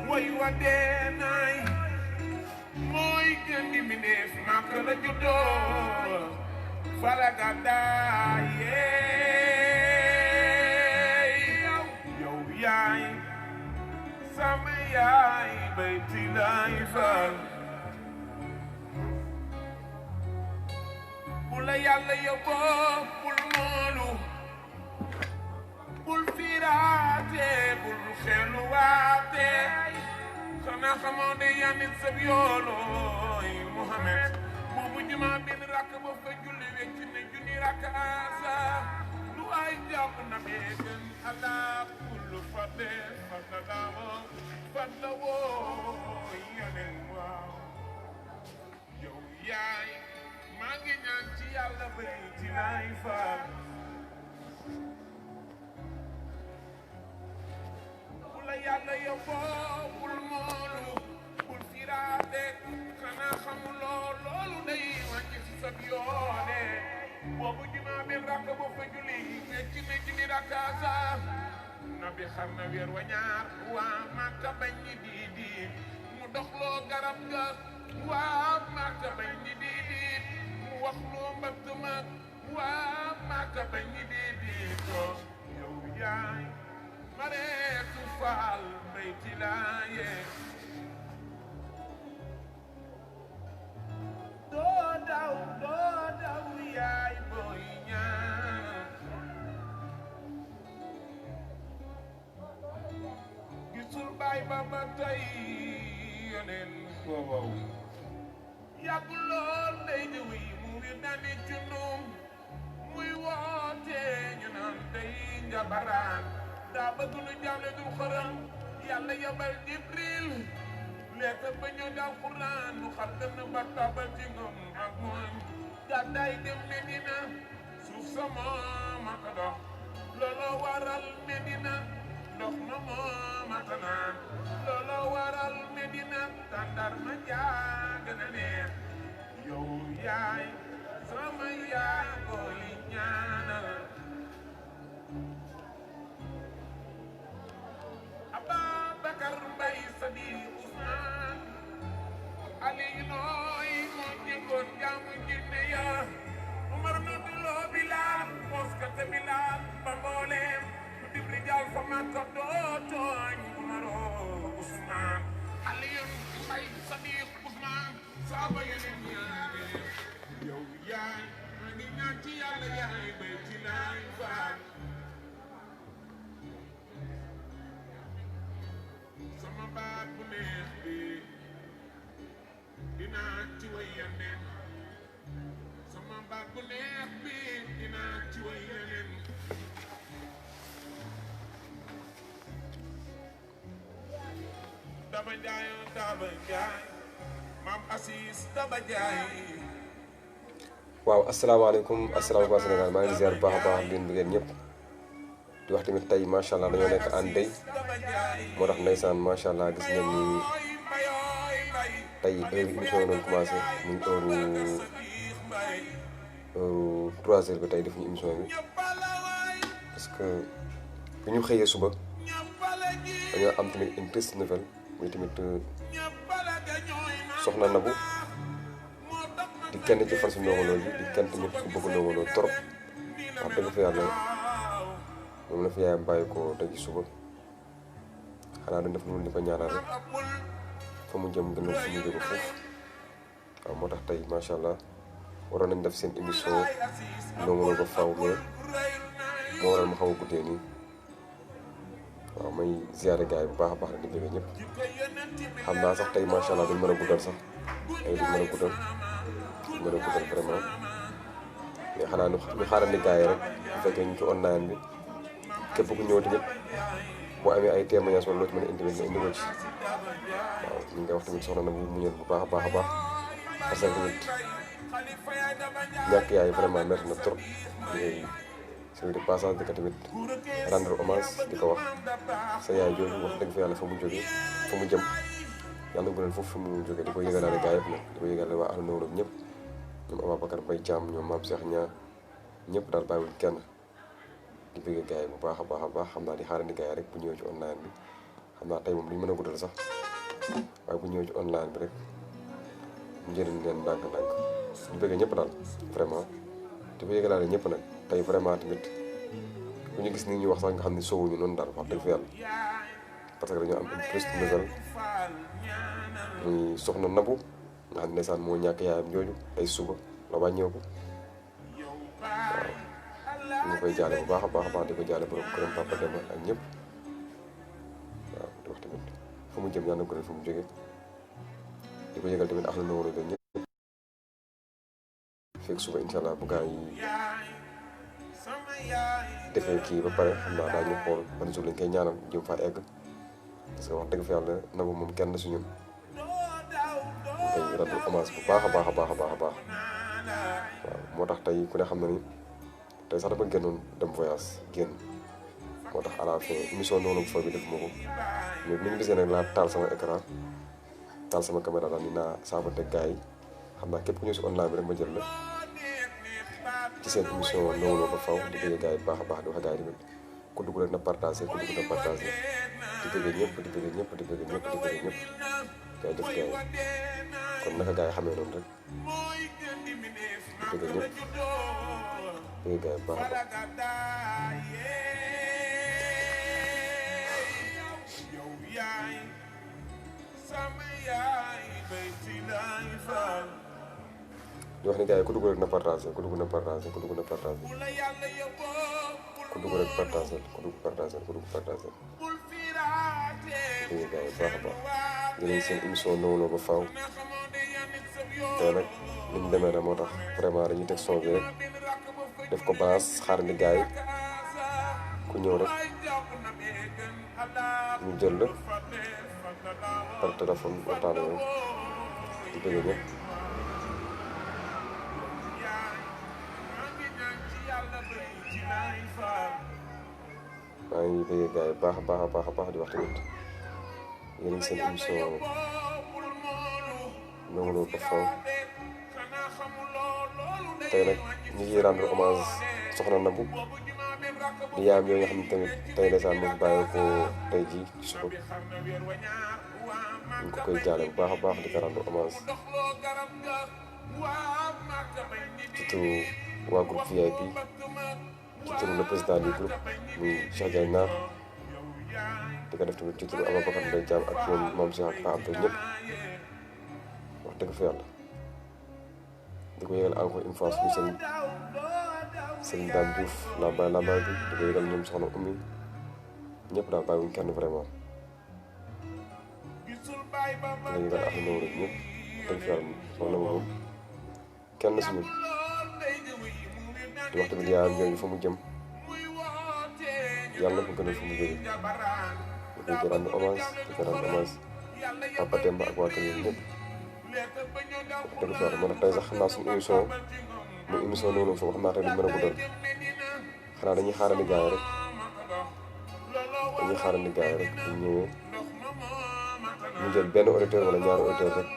way wadenay moy gëndi minef makka la juddoo falaga daye yow yaay sama yaay bayti lay fal bula yàlla yóbboo bul moolu bul fiiraate bul xeluwaate xanaa xamoo ne yanit sab yoolooy Muhammad boobu juma benn rakk ba fa julli wecc ne junni rakk asa lu ay jàpp na beegen ala kullu fadde faddawo faddawo yonen waaw yow yaay maa ngi ñaan ci yàlla bay ci lay faal bula yàlla yóbboo bul moolu bul firaate xanaa xamuloo loolu day wàcc ci sab yoone boobu jumaa bi rakk ba fa julli wecc ne junni rakkaasa nabi xam na weer wa ñaar waa Màkka bañ ñi diidi mu doxloo garab ga waa Màkka bañ ñi diidi mu wax loo mbatt ma waa Màkka bañ ñi diidi to yow yaay mareetu faal bayti laaye doo daw yaay booy ñaan gisul baay ba ba tey yoneen wow yàggu lool day ñëwi mu wir dani cundum muy woote ñu naan day njabaraan daa bëgg lu jàlle dul xëram yàlla yabal Jibril leeta ba ñëw daal Quraan nu xam dënn ba tabal ci ngëm ak mooñ gàddaay dem Medina suuf sa moom ak dox looloo waral Medina ndox ma moom ak naan looloo waral Medina tàndar ma jaag na neex yow yaay sama yaay koy ñaanal Ababakar Mbay Sadiq Usmaan Aliyu nooy moo jëngoon jaamu jinne ya Umar nu duloo Bilaal moskate Bilaal ba mbooleem nu dibli jaal fa Makka doo tooñ Umaroo Usmaan Aliyu Mbay Sadiq Usmaan saaba yeneen ñaare yow yaay ma ngi ñaan ci yàlla yaay bay ci laay faal sama baat bu neex bi dinaa ci way yeneen sama baat bu neex bi dinaa ci way yeneen Daba Njaay Maam Asis Daba Njaay waaw asalaamaaleykum Sénégal maa ngi ziar bu baax a baax leen bi ngeen ñëpp di wax tamit tey macha allah dañoo nekk en deuil moo tax ndeysaan macha allah gis ngeen ni tey heure émission yi doon commencé muy heure 3 heures bi tey defuñu émission bi parce que bu ñu xëyee suba dañoo am tamit une triste nouvelle muy tamit soxna Nabou di kenn ci fan si Ndongo Lo yi di kenn tamit ku bëgg Ndongo Lo trop wax dëgg fa yàlla moom la fi yaayam bàyyi ko tey suba xanaa dañ def lu di ko ñaanal rek fa mu jëm gën a fu mu jóge foofu waaw moo tax tey macha allah waroon nañ def seen émission Ndongo Lo ba faaw mais moo waral ma xaw a guddee nii waaw may ziare gars yi bu baax a baax di bëgg ñëpp xam naa sax tey macha allah duñ mën a guddal sax tey duñ mën a guddal vraiment mais xanaa ñu xaarandi gars yi rek bu fekkee ñu ci online bi képp ku ñëw tamit boo amee ay témoignages wala loo ci mën a indi nga indi ko ci waaw ñu ngi wax tamit soxna na bu muñal bu baax a baax a baax parce que tamit ñàkk yaay vraiment métti na trop léegi c'est de passage di ko tamit rendre hommage di ko wax sa yaay jooju wax dëgg fa yàlla fa mu jógee fa mu jëm yàlla na gënal foofu fa mu jógee di ko yëgalaale gars yëpp nag di ko yëgalaale waa Ahlu Ndongo Lo ñëpp ñoom Ababacar Mbaye Thiam ñoom Mame Cheikh Niang ñëpp daal bàyyiwuñ kenn di bëgg gars yi bu baax a baax xam naa di xaarandi gars yi rek bu ñëwee ci online bi xam naa tey moom duñ mën a guddal sax waaye bu ñëwee ci online bi rek njëriñ leen ndànk-ndànk di bëgg ñëpp daal vraiment di bëgg daal ñëpp nag tey vraiment tamit bu ñu gis ni ñu wax sax nga xam ne soowuñu noonu daal wax dëgg fa yàlla parce que dañoo am une triste nouvelle muy soxna Nabou nga xam ne ndeysaan moo ñàkk yaayam jooju ay suba la wàññeeku waaw ñu koy jaale bu baax a baax di ko jaale borom këram Papa Demba ak ñëpp waaw di wax tamit fu mu jëm yàlla na ko fu mu jógee di ko yëgal tamit axlu nawolo ba ñëpp fekk suba incha allah bu gaa yi defee kii ba pare xam naa daañu xool ban jour lañ koy ñaanal jëm fa egg parce que wax dëgg fa yàlla Nabou moom kenn su ñun koy rendre hommage bu baax a baax waaw moo tax tey ku ne xam na ni tey sax dama génnoon dem voyage génn moo tax à la fin émission noonu foo bi def ma ko mais ni ñu gisee nag laa taal sama écran taal sama caméra daal ni naa saafante gars yi xam naa képp ku ñëw si online bi rek ma jël la ci seen émission Ndongo Lo ba faw di bëgg gars yi bu baax a baax di wax gars yi tamit ku dugg rek na partagé ku dugg na partagé di bëgg ñëpp di bëgg ñëpp di bëgg ñëpp di bëgg ñëpp gars yi def gars yi kon naka gars yi xamee noonu rek di bëgg ñëpp bëgg gars yi bu baax a baax di wax ni gars yi ku dugg rek na partagé ku dugg na partagé ku dugg na partagé ku dugg rek partagé ku dugg partagé ku dugg partagé bëgg gars yi baax a baax dinañ seen émission Ndongo Lo ba faaw tey nag ni ñu demee nag moo tax vraiment dañuy teg son bi rek def ko balance xaar ni gars yi ku ñëw rek ñu jël la par téléphone waxtaan ak di bëgg ñëpp maa ngi bëgg gars yi baax a baax di wax tamit yéen a ngi seen émission Ndongo Lo ba faw tey nag ñu ngi rendre hommage soxna Nabou di yaayam yooyu nga xam ne tamit tey ndeysaan moo fi bàyyi ko tey jii ci suba ñu ko koy jaale bu baax a baax di ko rendre hommage ci turu waa groupe VIP ci turu le président du groupe muy Cheikh Diagne Nar di ko def tamit ci turu Ababacar Mbaye Thiam ak ñoom moom Cheikh ak Pape Abdou ñëpp wax dëgg fa yàlla di ko yëgal encore une fois suñu sëriñ Dame Diouf lambaay bi di ko yëgal ñoom soxna Oumy ñëpp daal bàyyiwuñ kenn vraiment di ko yëgal ak Ndongo Lo ñëpp dëgg fa yàlla soxna moom kenn si ñun di wax tamit yaayam jooju fa mu jëm yàlla na ko gënal fa mu jógee di koy rendre hommage di ko rendre hommage Papa Demba ak waa kër yi ñëpp dëgg fa yàlla moo tax tey sax xam naa suñu émission muy émission Ndongo Lo foofu xam naa tey duñ mën a guddal xanaa dañuy xaarandi gars yi rek bu ñëwee ñu jël benn auditeur wala ñaari auditeur rek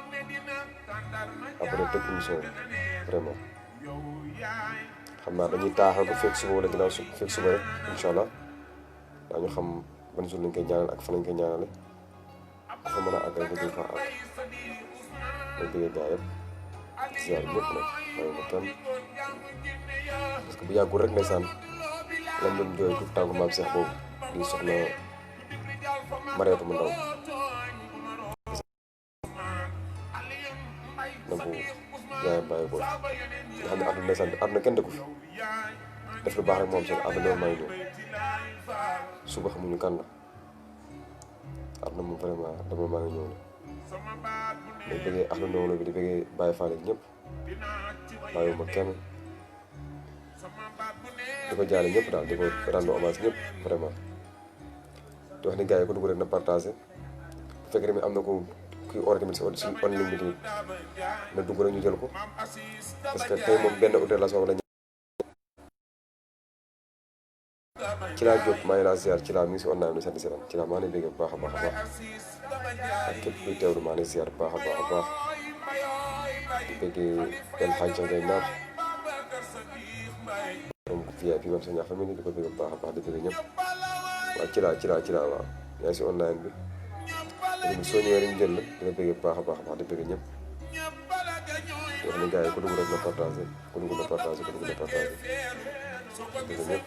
après tëj émission bi vraiment xam naa dañuy taaxal bu fekk suba wala ginnaaw fekk suba rek incha allah daañu xam ban jour lañ koy ñaanal ak fan lañ koy ñaanale dafa mën a àgg rek dañuy fa àgg may bëggee gars yëpp ziar ñëpp nag may ma kenn parce que bu yàggul rek ndeysaan lan doon jooy tout tànku maam Cheikh boobu di soxna Mariétu mu ndaw Nabou yaayam bàyyi ko nga xam ne àdduna ndeysaan bi àdduna kenn dëkku fi def lu baax rek moom seen àdduna may ñëw suba xamuñu kan la àdduna moom vraiment dama maa ngi ñëw la day bëggee ak Ndongo Lo bi di bëggee Baye Fall ñëpp bàyyiwuma kenn di ko jaale ñëpp daal di ko rendre hommage ñëpp vraiment di wax ni gars yi ko dugg rek na partagé bu fekkee tamit am na ko kuy or tamit si on ligne bi tamit na dugg rek ñu jël ko parce que tey moom benn auteur la soxla ci laa jot maa ngi laa ziar ci laa mi ngi si online bi sant si ci laa maa ngi bégg bu baax a baax ak képp kuy teewlu maa ngi ziar bu baax a baax di bëggee El Hadj Ndiaye Nar donc VIP man sa ñaa famille di ko bëgg bu baax a baax di bëgg ñëpp waaw ci laa waaw yaa ngi si online bi tamit soo ñëwee rek ñu jël la di la bëgg bu baax a baax di bëgg ñëpp di wax ne gars yi ku dugg rek na partagé ku dugg na partagé ku dugg na partagé di bëgg ñëpp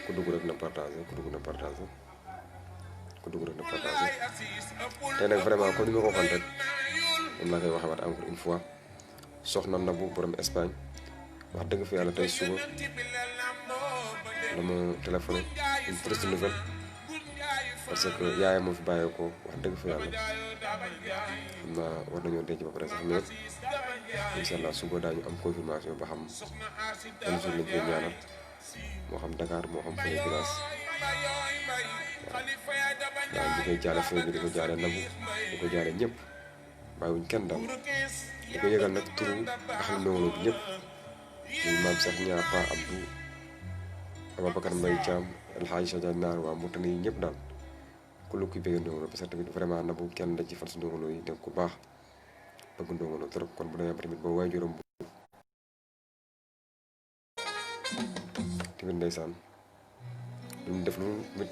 ku dugg rek na partagé ku dugg na partagé ku dugg rek na partagé tey nag vraiment comme ni ma ko waxoon rek moom laa koy waxaat encore une fois soxna Nabou borom Espagne wax dëgg fa yàlla tey suba la ma téléphoné une triste nouvelle parce que yaayam moo fi bàyyeekoo wax dëgg fa yàlla xam naa war nañoo denc ba pare sax mais incha allah suba daañu am confirmation ba xam ban jour lañ koy ñaanal moo xam Dakar moo xam fële village waaw di koy jaale fee bi di ko jaale Nabou di ko jaale ñëpp bàyyiwuñ kenn daal di ko yëgal nag turu axal Ndongo Lo bi ñëpp muy maam Cheikh Ñaa Pa Abdou Ababacar Mbaye Thiam El Hadj Sadia Naar waa Moutani yi ñëpp daal ku lu kuy bëgg Ndongo Lo parce que tamit vraiment Nabou kenn la ci fan si Ndongo Lo yi nekk ku baax bëgg Ndongo Lo trop kon bu demee ba tamit ba waajuram bu tamit ndeysaan duñ def lu mit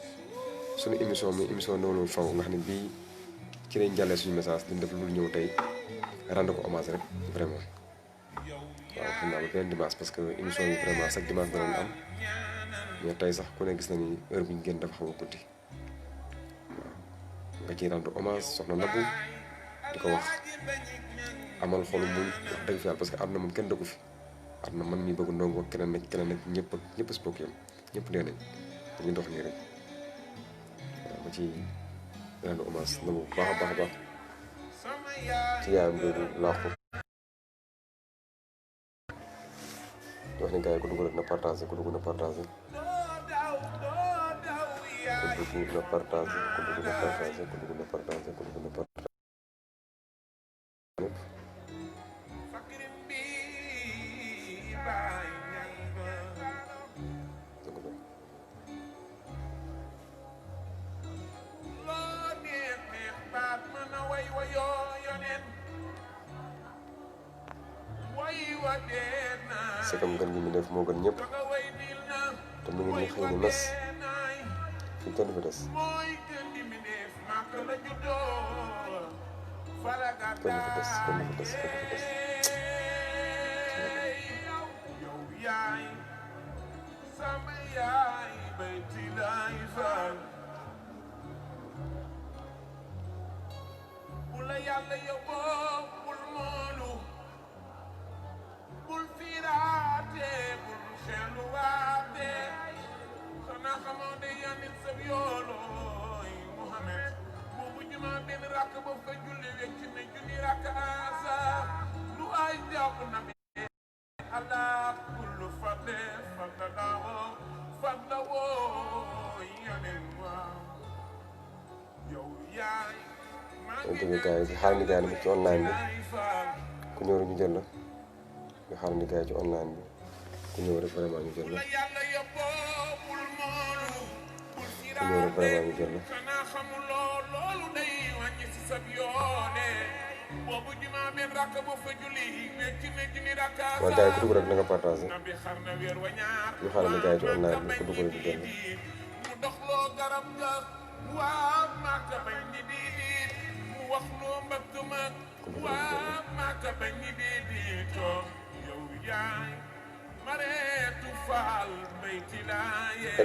suñu émission mi émission Ndongo Lo faw nga xam ne bii ci lañ jàllee suñu message duñ def lu ñëw tey rendre ko hommage rek vraiment waaw xam naa ba benn dimanche parce que émission yi vraiment chaque dimanche da doon am mais tey sax ku ne gis na ni heure bi ñu génn dafa xaw a guddi waaw nga ciy rendre hommage soxna Nabou di ko wax amal xolu muñ wax dëgg fi yàlla parce que àdduna moom kenn dëkku fi àdduna man mii bëgg ndongo keneen ak keneen ak ñëpp si bokk yam ñëpp dee nañ dañuy dox nii rek waaw ma ci rendre hommage Nabou bu baax a baax a baax ci yaayam boobu laaxu wax ne gars yi ku dugg rek na partagé ku dugg na partagé ku dugg na partagé ku dugg na partagé ku dugg na partagé ku dugg na partagé sekam gën gi mu def moo gën ñëpp te mu ngi nii xëy na nas fi kenn du fa des kenn du fa des kenn du fa des kenn du fa des bul fiiraate bul xeluwaate xanaa xamoo de yanit sab yoolooy Muhammad boobu juma benn rakk ba fa julli wecc ne junni rakk asa lu ay jàpp na bi Allah kullu fadle fadla woo yanen waaw yow yaay dégg gars yi xaar ni gars yi ci online bi ku ñëw rek ñu jël la nga xaar ni gars yi ci online bi ku ñëw rek vraiment ñu jël la ku ñëw rek vraiment ñu jël la waaw gars yi ku dugg rek na nga partagé ñu xaar ni gars yi ci online bi ku dugg rek ñu jël la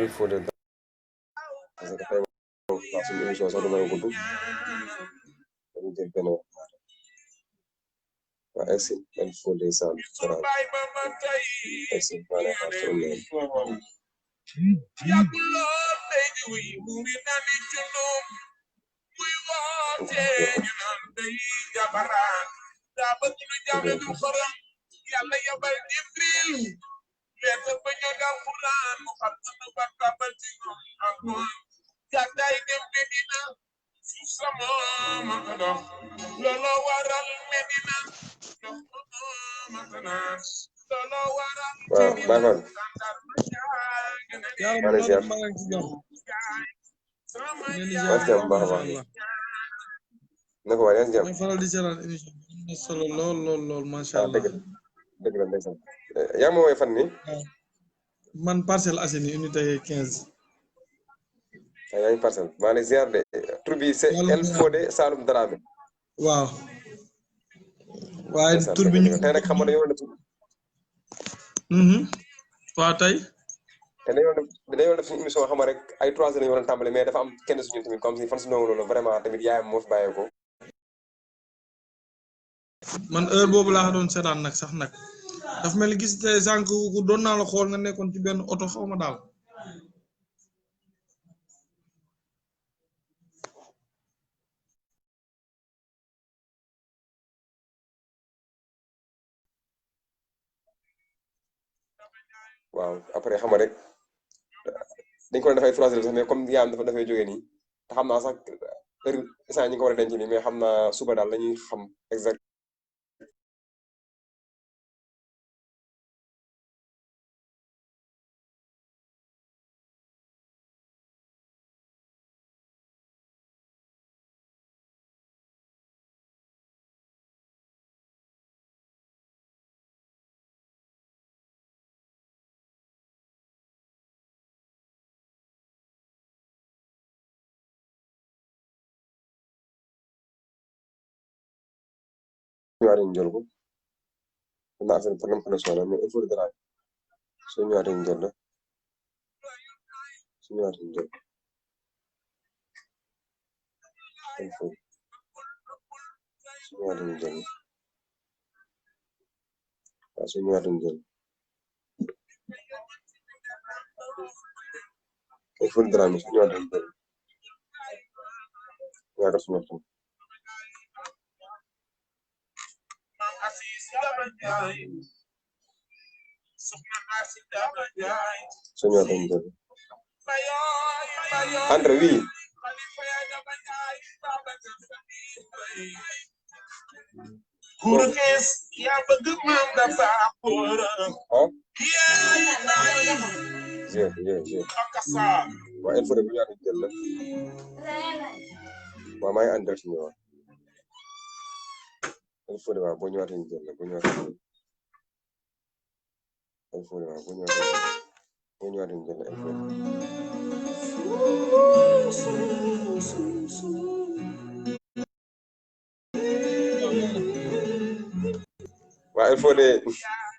il faut de parce que dafay wax suñu émission sax du may gudd dañu jël benn waxtaan waa egsi il faut des cent francs egsi maanaam xaar ci online yàlla yabal Jibril leeta ba ñu dal Quran mu xam na bakabal ci ñoom ak moom gàddaay dem Medina su sama ma ko dox looloo waral Medina dox ma ko naan looloo waral waaw baaxoon maa ngi si jàmm bu baax a baax naka waa yaa ngi si jàmm. ma faral di seetaan émission bi am na solo lool macha ah allah. dëgg la ndeysaan. yaa ngi ma woowee fan nii. man Parcelles Assainies unité 15. yaa ngi Parcelles maa ngi ziar de tur bi c'est El Fodé Saloum Dramé. waaw. waaye tur bi ñu tey nag xam nga dañoo war a def. waaw tey. te dañoo def suñu émission xam nga rek ay 3 heures la ñu war a tàmbali mais dafa am kenn suñu tamit comme si fan si loolu vraiment tamit yaayam moo fi bàyyeekoo. man heure boobu laa doon seetaan nag sax nag dafa mel ni gis te sànq doon naa la xool nga nekkoon ci benn oto xaw ma daal. waaw après xam nga rek dañ ko doon dafay 3 heures sax mais comme yaayam dafay jógee nii te xam naa sax heure instant ñi nga ko war a denc nii mais xam naa suba daal la ñuy xam exact. ñëwaatee ñu jël ko xam naa affaire problème connexion la mais il faut que soo ñëwaatee ñu jël la su ñëwaatee ñu jël il faut su ñëwaatee ñu jël waaw su ñëwaatee ñu jël il faut que su ñëwaatee ñu jël ñaata su ñëwaatee su ñëwaatee ñu jël André oui. Waaw il faut que bu ñëwaatee ñu jël la waaw maa ngi André si ñëwaat il faut que waaw boo ñëwaatee ñu jël la boo ñëwaatee ñu jël il faut que waaw boo ñëwaatee ñu jël la il faut. waaw il faut de.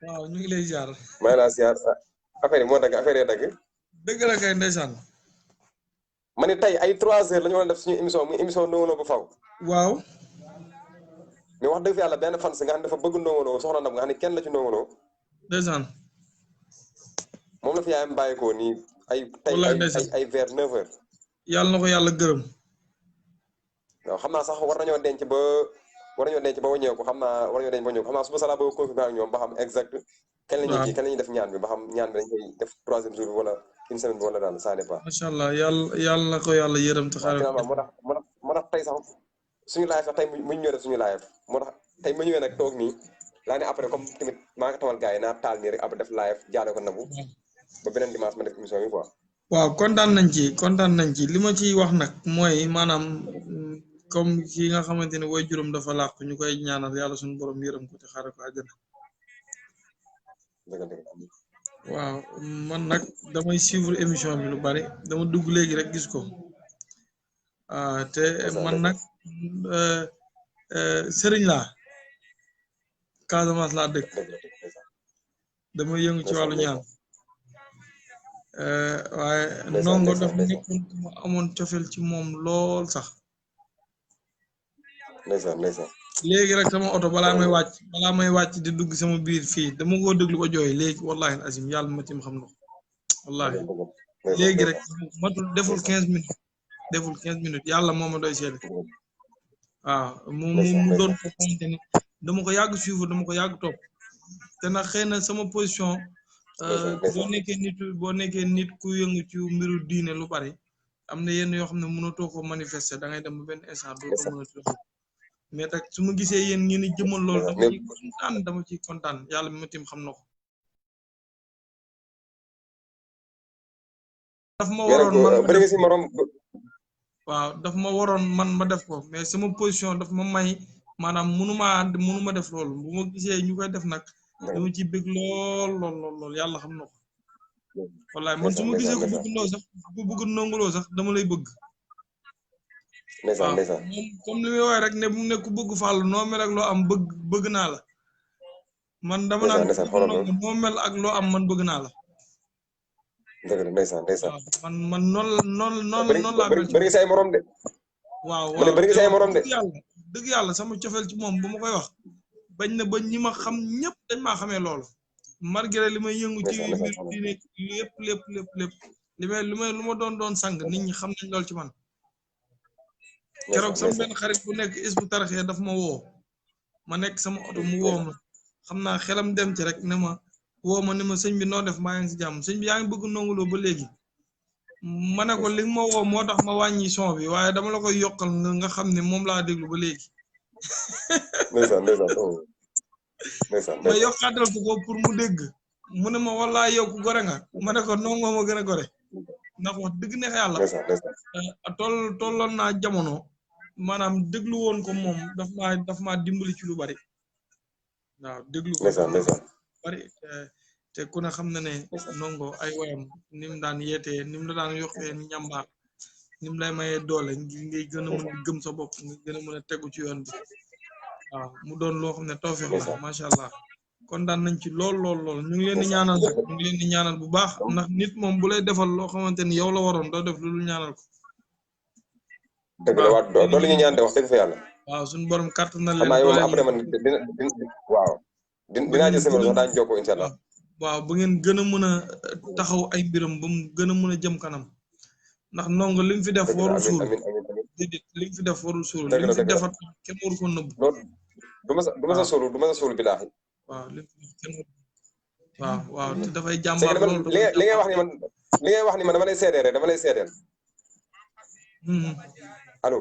waaw ñu ngi lay ziar. maa ngi laa ziar affaire yi moo dagg affaire yi dagg. dëgg la kay ndeysaan. ma ne tey ay 3 heures la ñu war a def suñu émission muy émission Ndongo Lo ba faw. waaw. mais wax dëgg fa yàlla benn fan si nga xam ne dafa bëgg Ndongo Lo soxna Ndam nga xam ne kenn la ci Ndongo Lo. ndeysaan. moom la fi yaayam bàyyeekoo nii ay. tey ay vers 9 heures. yàlla na ko yàlla gërëm. waaw xam naa sax war nañoo denc ba wàññeeku xam naa war nañoo denc ba wàññeeku xam naa suba salaa ba confirmé ak ñoom ba xam exact. kenn la ñuy def ñaan bi ba xam ñaan bi dañ koy def 3e jour wala une semaine bi wala daal ça dépend. macha allah yàlla na ko yàlla yërëm te xaaral ko. moo tax tey sax suñu live sax tey mu ñëw def suñu live moo tax tey ma ñëwee nag toog nii laa ne après comme tamit maa ngi tamal gars yi naa taal nii rek après def live jaale ko Nabou ba beneen dimanche ma def émission bi quoi. waaw kontaan nañ ci li ma ciy wax nag mooy maanaam comme ki nga xamante ne way juróom dafa làqu ñu koy ñaanal yàlla suñu borom yërëm ko te xaaral ko àjjana. waaw man nag damay suivre émission bi lu bari dama dugg léegi rek gis ko te man nag sëriñ laa Casamance laa dëkk damay yëngu ci wàllu ñaan waaye Ndongo dafa nekkoon ku ma amoon cofeel ci moom lool sax léegi rek sama oto balaa may wàcc di dugg sama biir fii dama ko déglu ba jooy léegi wallahi azim yàlla ma tim xam na ko wallahi léegi rek matul deful 15 minutes yàlla moo ma doy seede waaw mu doon ko xamante ne dama ko yàgg suivre dama ko yàgg topp te nag xëy na sama position boo nekkee nit ku yëngu ci mbiru diine lu bari am na yenn yoo xam ne mënatoo ko manifester da ngay dem ba benn instant doo ko mën a tudd mais nag su ma gisee yéen ngeen di jëmal loolu dama ciy kontaan yàlla mi ma tim xam na ko. daf ma waroon man bëri nga si morom waaw daf ma waroon man ma def ko mais sama position daf ma may maanaam mënuma def loolu bu ma gisee ñu koy def nag dama ci bëgg lool yàlla xam na ko wallaay man su ma gisee ko bëgg ndoo sax ku bëgg nongoloo sax dama lay bëgg waaw moom comme li muy wax rek ne bu mu ne ku bëgg fàllu noo mel ak loo am bëgg naa la man dama naan noo mel ak loo am man bëgg naa la dëgg la ndeysaan man noonu laa mel bëri nga say morom de waaw bëri nga say morom de dëgg yàlla sama cofeel ci moom bu ma koy wax bañ na ba ñi ma xam ñëpp dañ maa xamee loolu malgré li may yëngu ci mbir diine lépp lu ma doon sang nit ñi xam nañ lool ci man keroog sama benn xarit bu nekk Hizbut Tarqiyyah daf ma woo ma nekk sama oto mu woo ma xam naa xelam dem ci rek ne ma woo ma ne ma sëñ bi noo def maa ngi si jàmm sëñ bi yaa ngi bëgg Ndongo Lo ba léegi ma ne ko li ma woo moo tax ma wàññi son bi waaye dama la koy yokkal nga xam ne moom laa déglu ba léegi ma yokkaatal ko pour mu dégg mu ne ma wallaay yow ku gore nga ma ne ko Ndongo ma gën a gore ndax wax dëgg neex yàlla tolloon naa jamono maanaam déglu woon ko moom daf maa dimbali ci lu bari waaw déglu ko bari te ku ne xam na ne Ndongo ay wayam ni mu daan yeetee ni mu la daan yokkee ñambaar ni mu lay mayee doole ngir ngay gën a mën a gëm sa bopp nga gën a mën a tegu ci yoon bi waaw mu doon loo xam ne tawfeex la macha allah kontaan nañ ci lool ñu ngi leen di ñaanal rek ñu ngi leen di ñaanal bu baax ndax nit moom bu lay defal loo xamante ni yow la waroon doo def lu ñaanal ko. dëgg la waaw loolu ñu ñaan de wax dëgg fa yàlla. waaw suñu borom kàttan na leen. xam naa yow après man waaw dinaa jël sama sax daañu jokkoo incha allah. waaw ba ngeen gën a mën a taxaw ay mbiram ba mu gën a mën a jëm kanam ndax Ndongo li mu fi def warul suul déedéet li mu fi def warul suul li mu fi defat kenn waru ko nëbb. du ma sa suul bilaahi. waaw li mu fi def kenn waaw te dafay jàmbaar loolu. li ngay wax ni man dama lay seedeel allo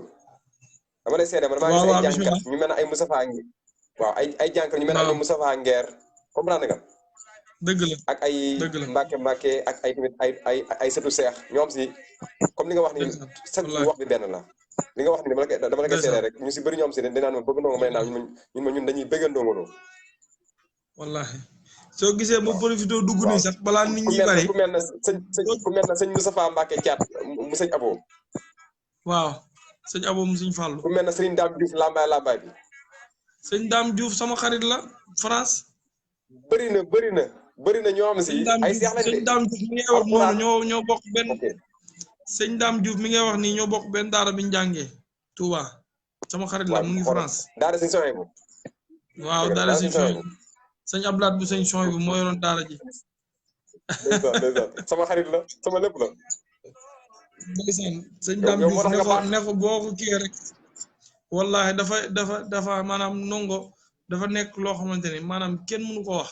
dama lay seedeel man maa ngi ay jànkat ñu mel ne ay Moustapha ngi waaw ay jànkat ñu mel ne ay Moustapha Nguer comprendre nga. dëgg la ak ay Mbàkke ak ay tamit ay sëtu seex ñoom si comme li nga wax ni chaque wax bi benn la li nga wax ni dama la koy seedeel rek ñu si bëri ñoom si dinaan ma bëgg Ndongo may naan ñun dañuy bëgg Ndongo Lo wallahi soo gisee mu profité dugg nii sax balaa nit ñi bari ku mel na sëñ Moustapha Mbacke Thiat mu sëñ Abo waaw sëñ Abo mu sëñ Fallou ku mel na Serigne Dame Diouf lambaay bi sëñ Dame Diouf sama xarit la France bëri na ñoo am si ay seex lañ sëñ Dame Diouf mi ngay wax noonu ñoo bokk benn sëñ Dame Diouf mi ngay wax nii ñoo bokk benn daara bi ñu jàngee Touba sama xarit la mu ngi France daara sëñ Sohaybu waaw daara sëñ Sohaybu sëñ Ablaat bu sëñ Sohaybu moo yoroon daara ji sama xarit la sama lépp la ndeysaan sëñ Dame Diouf ne ko boo ko kii rek wallahi dafa maanaam Ndongo dafa nekk loo xamante ni maanaam kenn mënu ko wax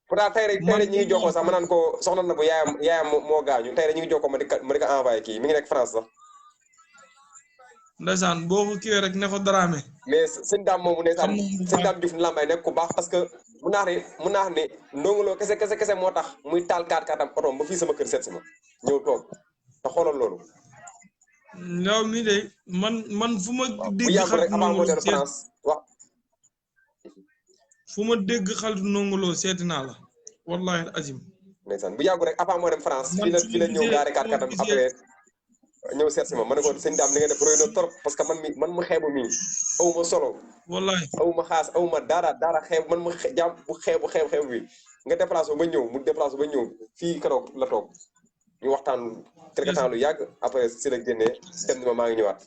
pourtant tey rek ñi ngi jokkoo sax ma naan ko soxna na bu yaayam moo gaañu tey rek ñi ngi jokkoo ma di ko envoyé kii mi ngi nekk France sax ndeysaan boo ko kiiwee rek ne ko Dramé mais sëñ Dame moomu ndeysaan sëñ Dame Diouf lambay nekk ku baax parce que mun naa ne Ndongo Lo kese moo tax muy taal 4x4 am otoom ba fii sama kër seet si ma ñëw toog te xoolal loolu yow mii de man fu ma dégg xaritu Ndongo Lo France wax fu ma dégg xaritu Ndongo Lo seeti naa la wallahi azim ndeysaan bu yàggu rek avant moo dem France fii la ñëw gaare 4x4 am après ñëw seet si ma ne ko sëñ Dame li nga def rëy na trop parce que man mu xeebu mii aw ma solo wallahi aw ma xaas aw ma dara xeeb man mu jàmm bu xeebu bi nga déplacé ba ñëw mu déplacé ba ñëw fii keroog la toog ñu waxtaan quelque temps lu yàgg après si la génnee dem ni ma maa ngi ñëwaat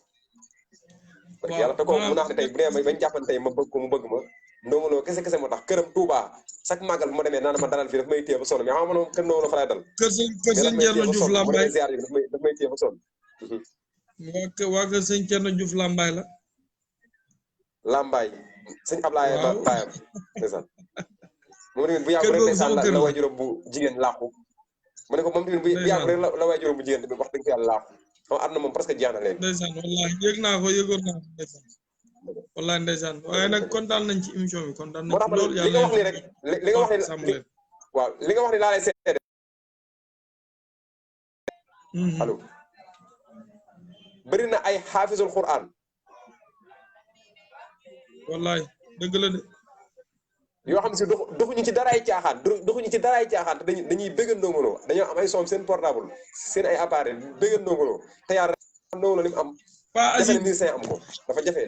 parce que yàlla te ko mu naax ne tey bu dee bañ jàppante tey ma bëgg ko mu bëgg ma Ndongo Lo kese moo tax këram Touba chaque màggal bu ma demee naan ma dalal fii daf may téye ba sonn mais xam nga moom kër Ndongo Lo fa lay dal kër sëñ Thierno Diouf Lambaye daf may téye ba sonn waa kër sëñ Thierno Diouf Lambaye la Lambaye sëñ Ablaye baayam ndeysaan moom tamit bu yàggu rek ndeysaan la waajuram bu jigéen làqu mu ne ko moom tamit bu yàggu rek la waajuram bu jigéen tamit wax dëgg fa yàlla làqu xam am na moom presque jeex na léegi ndeysaan wallahi yëgoon naa ko ndeysaan wallahi ndeysaan waaye nag kontaan nañ ci émission bi kontaan nañ ci loolu li nga wax ni rek li nga wax ni waaw li nga wax ni laa lay seede. allo. bëri na ay xaafisul Qur'an. wallaay dëgg la de. yoo xam ne si doxuñu ci daraay caaxaan doxuñu ci daraay caaxaan te dañuy bëgg Ndongo Lo dañoo am ay soom seen portable seen ay appareil bëgg Ndongo Lo te yaa Ndongo Lo li mu am. Pa Aziz jafe musicien am ko dafa jafe.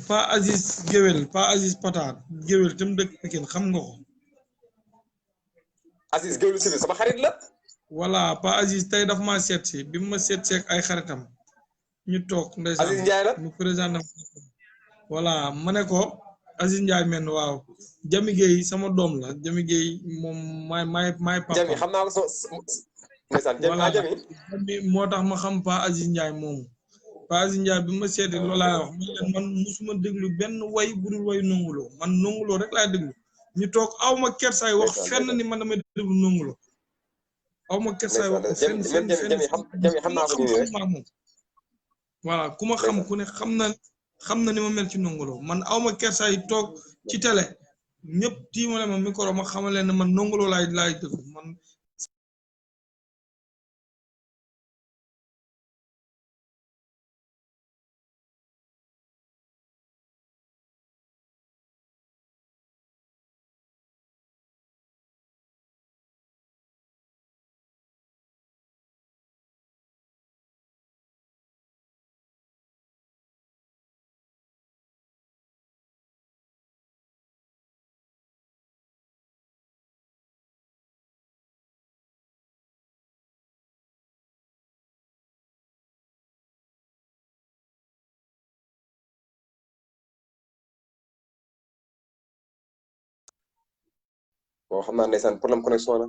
Pa Aziz géwél Pa Aziz Pataar géwél tam dëkk Pikine xam nga ko. Aziz géwél si sama xarit la. voilà Pa Aziz tey daf ma seet si bi mu ma seet si ak ay xaritam ñu toog ndeysaan Aziz Ndiaye la mu présenté voilà ma ne ko Aziz Ndiaye men waaw Jami Gueye sama doom la Jami Gueye moom maay papa Jami xam naa ko ndeysaan Jami moo tax ma xam Pa Aziz Ndiaye moomu Pa Aziz Ndiaye bi ma seeti loolu laa wax man musuma déglu benn way budul way Ndongo Lo man Ndongo Lo rek laay déglu ñu toog aw ma kersaay wax fenn ni man damay déglu Ndongo Lo aw ma kersaay wax fenn xam naa ko moom voilà ku ma xam ku ne xam na ni ma mel ci Ndongo Lo man aw ma kersaay toog ci télé ñëpp tiimale ma micro ma xamal leen ne man Ndongo Lo laay déglu man bon xam naa ndeysaan problème connexion la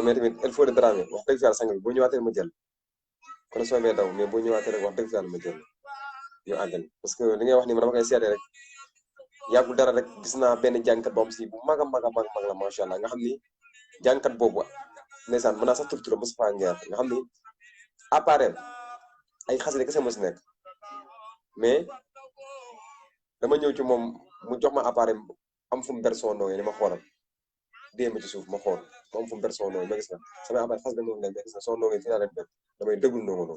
mais tamit il faut de Dramé wax dëgg yàlla sang bi boo ñëwaatee ma jël connexion bee daw mais boo ñëwaatee rek wax dëgg yàlla ma jël ñu àggal parce que li ngay wax ni ma dama koy seetee rek yàggul dara rek gis naa benn jàngkat boo xam si bu mag a mag la macha allah nga xam ni jàngkat boobu ndeysaan mën naa sax tur Moustapha Nguer nga xam ni appareil ay xasida kese moo si nekk mais dama ñëw ci moom mu jox ma appareil am fu mu ber son nooy ni ma xoolal dee ma ci suuf ma xool ma am fu mu ber son nooy ma gis na samay appareil xas da noonu lay mais gis na son nooy fi laa leen ber damay déglu Ndongo Lo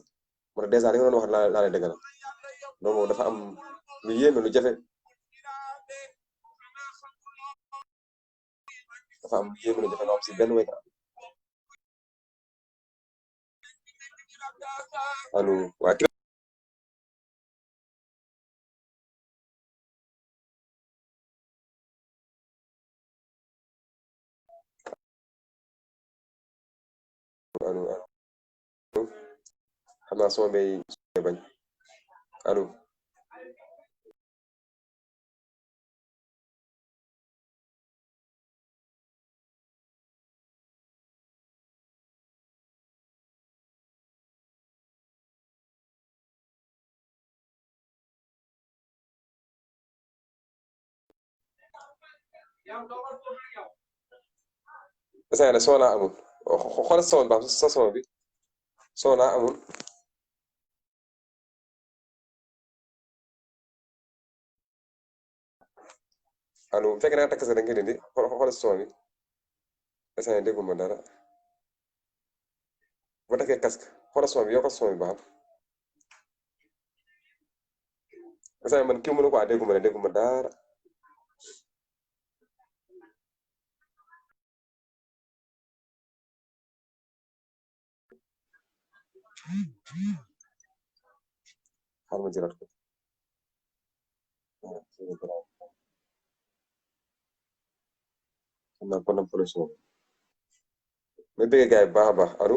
moo tax dèjà li nga doon wax laa lay dëggal Ndongo Lo dafa am lu yéeme lu jafe dafa am lu yéeme lu jafe loo am si benn wéy allo waa allo xam naa sama bay bañ allo esa soo naa amul xoolal son ba sa son bi soo naa amul allo bu fekkee naa takk sa da nga dindi xoolal son bi esa dégguma dara bu takkee casque xoolal son bi yokkal son bi baax esa man kii mënu ko dégguma dara xaar ma jëlaat ko xam naa kon nag connexion mais bëgg gaay baax a baax allo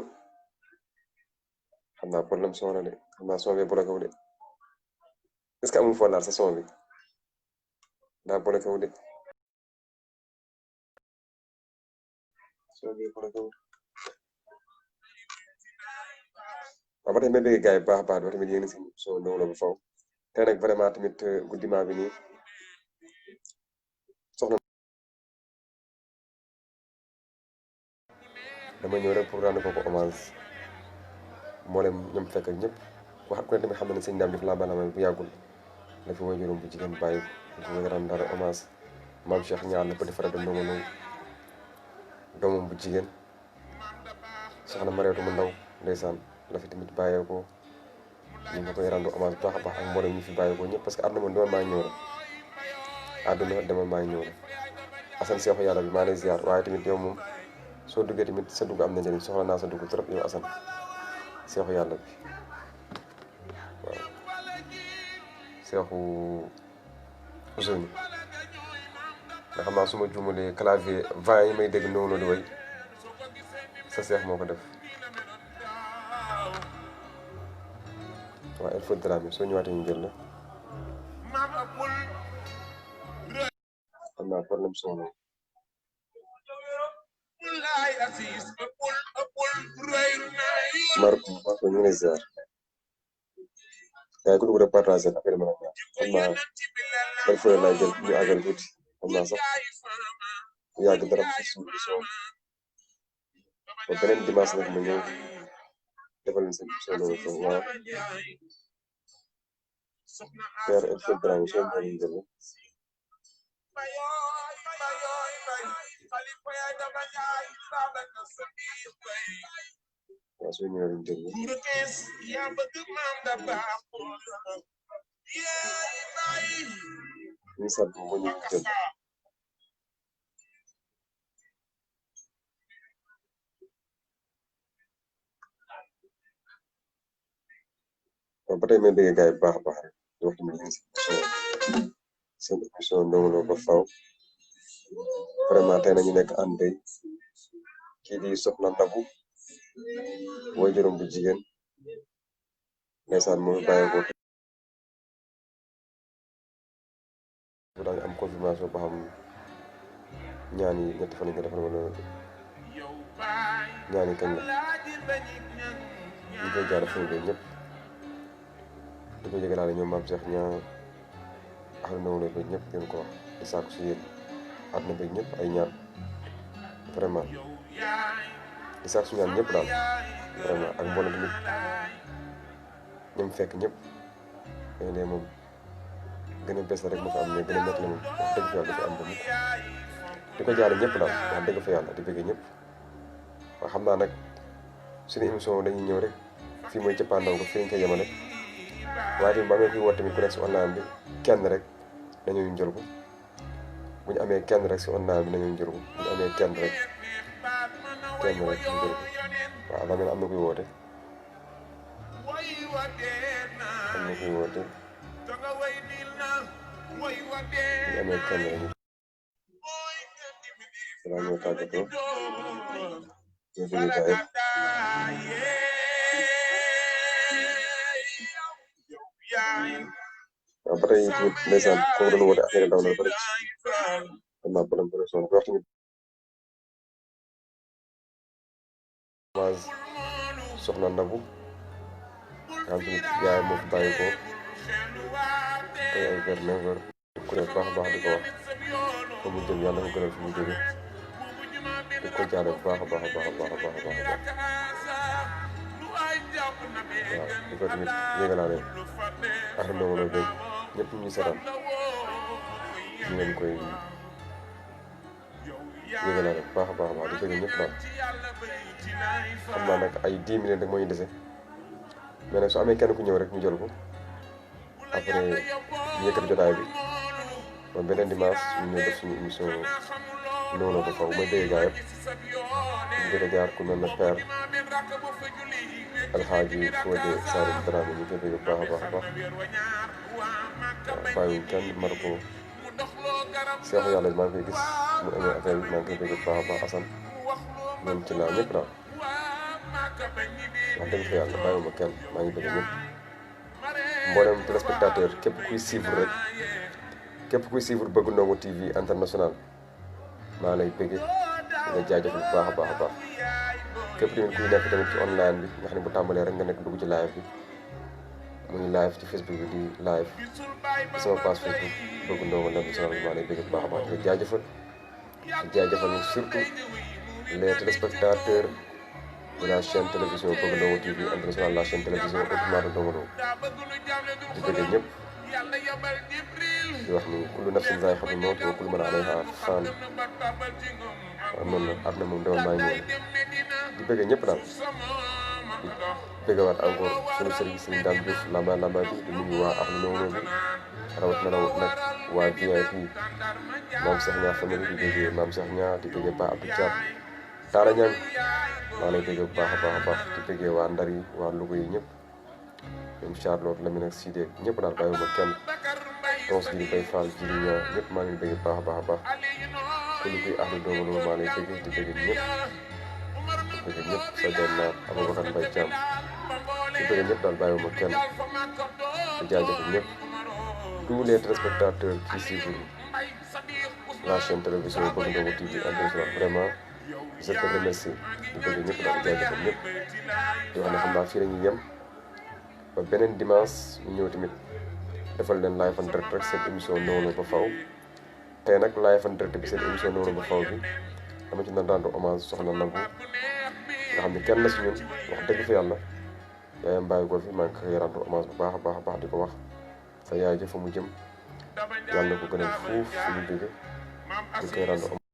xam naa problème son la de xam naa son bi bloqué wu de est-ce que amul foo laal sa son bi daa bloqué wu de son bi bloqué wu waaw ba tey may bëgg gaay baax a baax doo tamit yéen si son Ndongo Lo bu faw te nag vraiment tamit guddiment bi nii soxna dama ñëw rek pour rendre ko hommage mboolem ñoom fekk ak ñëpp wax ku ne tamit xam na ne sëñ Dame def laa balaama bu yàggul la fi way juróom bu jigéen bàyyi ko ñu rendre hommage maam Cheikh ñaar la petit frère de Ndongo Lo doomam bu jigéen soxna Mareetu mu ndaw ndeysaan la fi tamit bàyyeekoo ñu ngi koy rendu hommage bu baax a baax ak mboolem ñu fi bàyyeekoo ñëpp parce que àdduna moom demal maa ngi ñëw rek àdduna demal maa ngi ñëw rek Assane seexu yàlla bi maa lay ziar waaye tamit yow moom soo duggee tamit sa dugg am na njëriñ soxla naa sa dugg trop yow Assane seexu yàlla bi waaw seexu Ousseynou nga xam naa su ma juumalee clavier 20 yi may dégg noonu di way sa seex moo ko def waaw il faut drame soo ñëwaatee ñu jël la am naa problème son Marco ñu ngi lay ziar yaa ngi ko dugg rek partagé affaire bi xam naa bari fële laay jël ñu àggal tuuti xam naa sax yàgg dara ci suñu émission ba beneen dimanche nag ma ñëw defal leen seen émission loolu foofu waaw Père El Fouad Dramé soo ñëwee jël waaw soo ñëwee jël ñu sant bu ñu jël ba tey may bëgg gaay bu baax a baax rek di wax tamit ñu seen émission Ndongo Lo ba faw vraiment tey nañu nekk ànd tey kii di Soxna Ndabou way juróom bu jigéen ndeysaan mooy bàyyeekoo bu daal am confirmation ba xam ñaan yi ñetti fan yi nga defal wala ñaan yi kañ la ñu koy jaare fan yi ñëpp di ko jégalaale ñoom maam Cheikh ñaa axal Ndongo Lo ba ñëpp gën ko wax di sàkku si yéen àdduna bi ñëpp ay ñaan vraiment di sàkku su ñaan ñëpp daal vraiment ak mboolem tamit ñoom fekk ñëpp léeg-léeg moom gën a bees la rek moo fa am mais gën a métti la moom wax dëgg fa yàlla dafa am ba mukk di ko jaale ñëpp daal wax dëgg fa yàlla di bëgg ñëpp waaw xam naa nag suñu émission dañuy ñëw rek fii mooy cëppaandaw ko fii lañ koy yemale waaye tamit ba amee kuy woote tamit ku nekk si online bi kenn rek dañuy jël ko bu ñu amee kenn rek si online bi dañuy jël ko bu ñu amee kenn rek ñu jël ko waaw daa mel ne am na kuy woote am na kuy woote bu ñu amee kenn rek ñu balaa ñoo tàggatoo ñu déglu gaay waaw ba tey tamit ndeysaan kooku doon woote affaire daw na ba rek xam naa problème connexion bi wax tamit Soxna Ndabou xam tamit yaay moo fi bàyyi ko tey ay vers 9 heures kuréel baax a baax di ko wax fa mu jëm yàlla ko gënal fi mu jóge di ko jaale bu baax a baax a baax a baax a baax a baax waaw di ko tamit yëgalaale ak Ndongo Lo beeg ñëpp ñu seetaan ñu leen koy yëgalaale bu baax a baax a baax di bëgg ñëpp daal xam naa nag ay 10 minutes rek moo ñu dese mais nag su amee kenn ku ñëw rek ñu jël ko après ñu yëkkati jotaay bi ba beneen dimanche ñu ñëw def suñu émission Ndongo Lo ba faw may bëgg gaa yëpp ñu jot a jaar ku mel ne Père Alxaaji Fodé Saalum Dramé ñu koy bëgg bu baax a baax a baax waaw bàyyiwuñ kenn Marco seexu yàlla maa ngi koy gis mu amee affaire bi maa ngi koy bëgg bu baax a baax Assane ñoom ci laa ñëpp daal wax dëgg fa yàlla bàyyiwuma kenn maa ngi bëgg ñëpp mboolem téléspectateur képp kuy suivre rek képp kuy suivre Bëgg Ndongo TV international maa lay bëgg nga jaajëfal bu baax a baax a baax képp tamit kuy nekk tamit ci online bi nga xam ne bu tàmbalee rek nga nekk dugg ci live bi muy live ci Facebook bi di live ci sama page Facebook Bëgg Ndongo l'international maa lay bëgg bu baax a baax nga jaajëfal surtout les téléspectateurs de la chaîne télévision Bëgg Ndongo TV international, la chaîne télévision autrement de Ndongo Lo di bëgg ñëpp di wax ni kullu nafsin zaa'iqatul mawt wa kullu man alayha faan waaw noonu la àdduna moom demal maa ngi ñëw di bëgg ñëpp daal di bëggawaat encore sunu sëriñ Sëriñ Dame Diouf lamba bi di nuyu waa ak Ndongo bi rawat nag waa VIP maam Cheikh Niang famille di bëggee maam Cheikh Niang di bëggee Pa Abdou Thiam Talla Niang maa lay bëggee bu baax a baax di bëggee waa Ndar yi waa Louga yi ñëpp ñoom Charlotte Lamine ak Sidé ñëpp daal bàyyiwuma kenn tons gi di koy faal ji di ñaa ñëpp maa ngi bëggee baax a baax ku lu koy ahlu Ndongo Lo maa lay bëggee di bëggee ñëpp sa doon naa Aboubacar Mbaye Thiam di bëggee ñëpp daal bàyyiwuma kenn di jaajëfal ñëpp tous les téléspectateurs qui suivent la chaîne télévision Bëgg Ndongo TV international vraiment je te remercie di bëgg ñëpp daal di jaajëfal ñëpp di wax ne xam naa fii la ñuy yem ba beneen dimanche ñu ñëw tamit defal leen live en direct rek seen émission Ndongo Lo ba faw tey nag live en direct bi seen émission Ndongo Lo ba faw bi dama ci naan rendre hommage soxna Nabou nga xam ne kenn la si ñun wax dëgg fi yàlla yaayam bàyyi ko fi maa ngi koy rendre hommage bu baax a baax di ko wax sa yaay jëfa mu jëm yàlla na ko gënal fuuf suñu jóge ñu koy rendre hommage